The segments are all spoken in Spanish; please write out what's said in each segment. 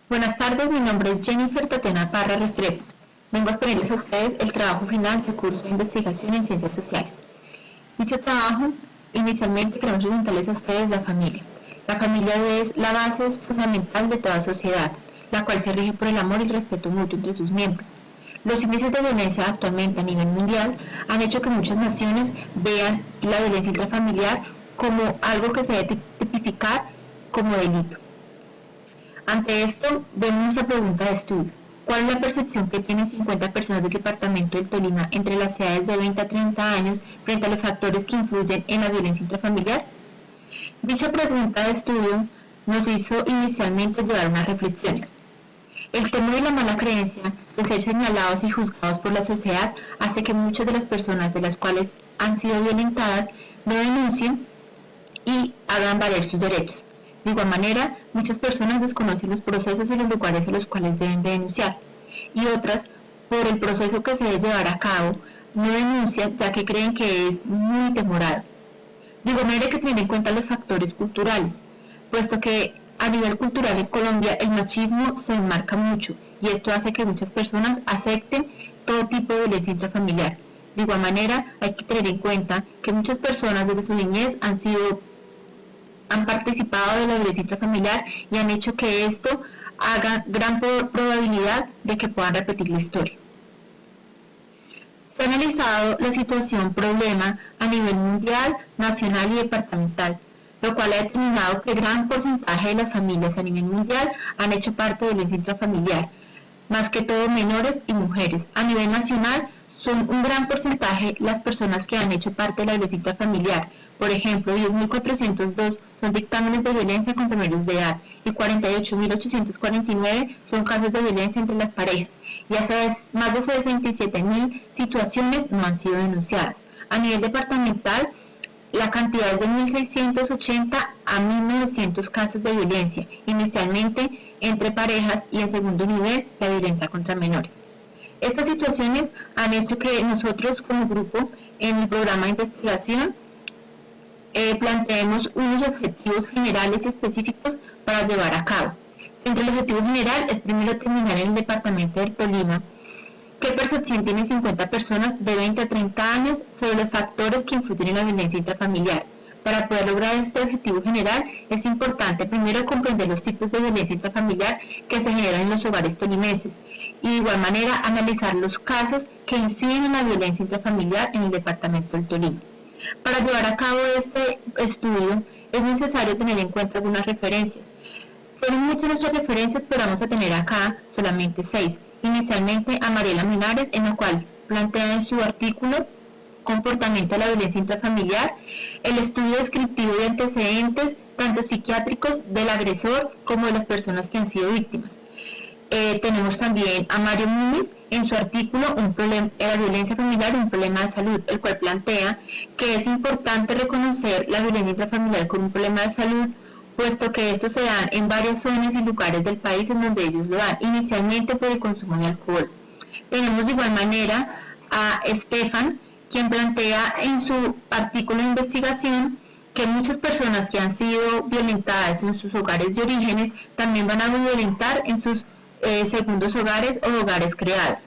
Buenas tardes, mi nombre es Jennifer Tatiana Parra Restrepo. Vengo a exponerles a ustedes el trabajo final del curso de investigación en ciencias sociales. Dicho trabajo, inicialmente queremos presentarles a ustedes la familia. La familia es la base fundamental de toda sociedad, la cual se rige por el amor y el respeto mutuo entre sus miembros. Los índices de violencia actualmente a nivel mundial han hecho que muchas naciones vean la violencia intrafamiliar como algo que se debe tipificar como delito. Ante esto, vemos nuestra pregunta de estudio. ¿Cuál es la percepción que tienen 50 personas del departamento del Tolima entre las edades de 20 a 30 años frente a los factores que influyen en la violencia intrafamiliar? Dicha pregunta de estudio nos hizo inicialmente llevar unas reflexiones. El temor y la mala creencia de ser señalados y juzgados por la sociedad hace que muchas de las personas de las cuales han sido violentadas no denuncien y hagan valer sus derechos. De igual manera, muchas personas desconocen los procesos y los lugares a los cuales deben de denunciar, y otras, por el proceso que se debe llevar a cabo, no denuncian ya que creen que es muy demorado. De igual manera hay que tener en cuenta los factores culturales, puesto que a nivel cultural en Colombia el machismo se enmarca mucho, y esto hace que muchas personas acepten todo tipo de violencia intrafamiliar. De igual manera hay que tener en cuenta que muchas personas desde su niñez han participado de la violencia intrafamiliar y han hecho que esto haga gran probabilidad de que puedan repetir la historia. Se ha analizado la situación problema a nivel mundial, nacional y departamental, lo cual ha determinado que gran porcentaje de las familias a nivel mundial han hecho parte de violencia intrafamiliar, más que todo menores y mujeres. A nivel nacional son un gran porcentaje las personas que han hecho parte de la violencia intrafamiliar. Por ejemplo, 10.402 son dictámenes de violencia contra menores de edad y 48.849 son casos de violencia entre las parejas, y hasta más de 67.000 situaciones no han sido denunciadas. A nivel departamental, la cantidad es de 1.680 a 1.900 casos de violencia, inicialmente entre parejas, y en segundo nivel, la violencia contra menores. Estas situaciones han hecho que nosotros como grupo en el programa de investigación planteemos unos objetivos generales y específicos para llevar a cabo. Entre el objetivo general es primero determinar en el departamento del Tolima qué percepción tienen 50 personas de 20 a 30 años sobre los factores que influyen en la violencia intrafamiliar. Para poder lograr este objetivo general es importante primero comprender los tipos de violencia intrafamiliar que se generan en los hogares tolimenses y de igual manera analizar los casos que inciden en la violencia intrafamiliar en el departamento del Tolima. Para llevar a cabo este estudio es necesario tener en cuenta algunas referencias. Fueron muchas nuestras referencias, pero vamos a tener acá solamente 6. Inicialmente a Mariela Minares, en la cual plantea en su artículo Comportamiento de la violencia intrafamiliar, el estudio descriptivo de antecedentes, tanto psiquiátricos del agresor como de las personas que han sido víctimas. Tenemos también a Mario Múñiz en su artículo La violencia familiar, un problema de salud, el cual plantea que es importante reconocer la violencia intrafamiliar como un problema de salud, puesto que estos se dan en varias zonas y lugares del país en donde ellos lo dan, inicialmente por el consumo de alcohol. Tenemos de igual manera a Estefan, quien plantea en su artículo de investigación que muchas personas que han sido violentadas en sus hogares de orígenes también van a violentar en sus segundos hogares o hogares creados.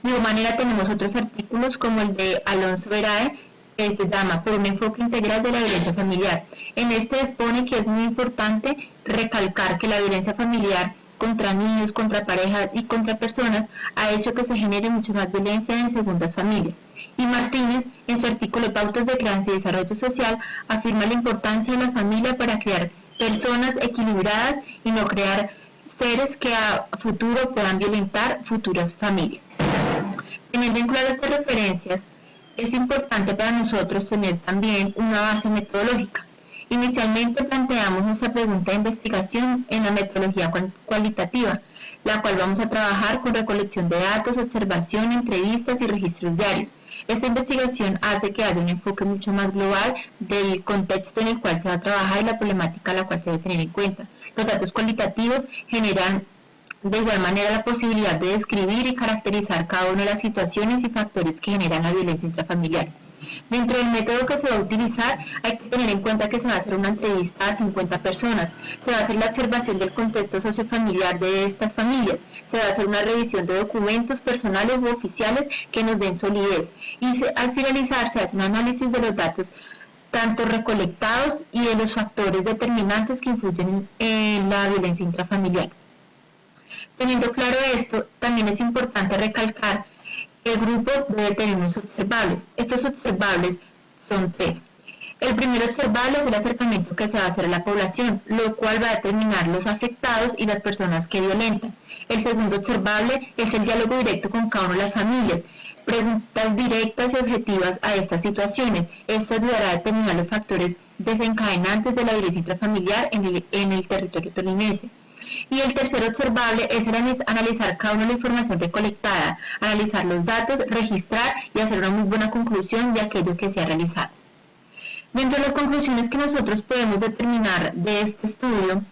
De igual manera tenemos otros artículos como el de Alonso Verae, que se llama Por un enfoque integral de la violencia familiar. En este expone que es muy importante recalcar que la violencia familiar contra niños, contra parejas y contra personas ha hecho que se genere mucha más violencia en segundas familias. Y Martínez, en su artículo Pautas de Crianza y Desarrollo Social, afirma la importancia de la familia para crear personas equilibradas y no crear seres que a futuro puedan violentar futuras familias. Teniendo en claro estas referencias, es importante para nosotros tener también una base metodológica. Inicialmente planteamos nuestra pregunta de investigación en la metodología cualitativa, la cual vamos a trabajar con recolección de datos, observación, entrevistas y registros diarios. Esta investigación hace que haya un enfoque mucho más global del contexto en el cual se va a trabajar y la problemática a la cual se debe tener en cuenta. Los datos cualitativos generan de igual manera la posibilidad de describir y caracterizar cada una de las situaciones y factores que generan la violencia intrafamiliar. Dentro del método que se va a utilizar, hay que tener en cuenta que se va a hacer una entrevista a 50 personas, se va a hacer la observación del contexto sociofamiliar de estas familias, se va a hacer una revisión de documentos personales u oficiales que nos den solidez y al finalizar se hace un análisis de los datos tanto recolectados y de los factores determinantes que influyen en la violencia intrafamiliar. Teniendo claro esto, también es importante recalcar que el grupo debe tener unos observables. Estos observables son 3. El primer observable es el acercamiento que se va a hacer a la población, lo cual va a determinar los afectados y las personas que violentan. El segundo observable es el diálogo directo con cada una de las familias, preguntas directas y objetivas a estas situaciones. Esto ayudará a determinar los factores desencadenantes de la violencia intrafamiliar en el territorio tolimense. Y el tercer observable es el analizar cada una de la información recolectada, analizar los datos, registrar y hacer una muy buena conclusión de aquello que se ha realizado. Dentro de las conclusiones que nosotros podemos determinar de este estudio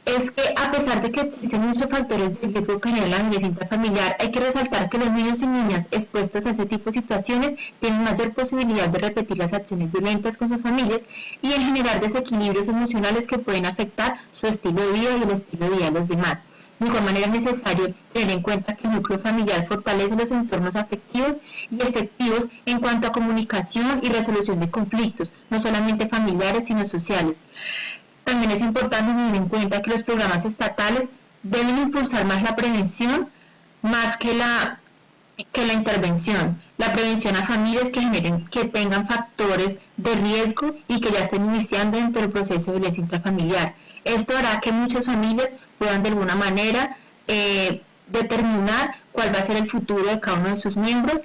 es que a pesar de que existen muchos factores de riesgo que generan la violencia intrafamiliar, hay que resaltar que los niños y niñas expuestos a ese tipo de situaciones tienen mayor posibilidad de repetir las acciones violentas con sus familias y en generar desequilibrios emocionales que pueden afectar su estilo de vida y el estilo de vida de los demás. De igual manera es necesario tener en cuenta que el núcleo familiar fortalece los entornos afectivos y efectivos en cuanto a comunicación y resolución de conflictos, no solamente familiares sino sociales. También es importante tener en cuenta que los programas estatales deben impulsar más la prevención más que la intervención. La prevención a familias que tengan factores de riesgo y que ya estén iniciando dentro del proceso de violencia intrafamiliar. Esto hará que muchas familias puedan de alguna manera determinar cuál va a ser el futuro de cada uno de sus miembros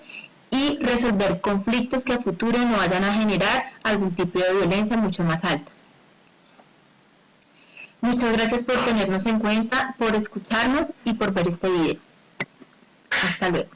y resolver conflictos que a futuro no vayan a generar algún tipo de violencia mucho más alta. Muchas gracias por tenernos en cuenta, por escucharnos y por ver este video. Hasta luego.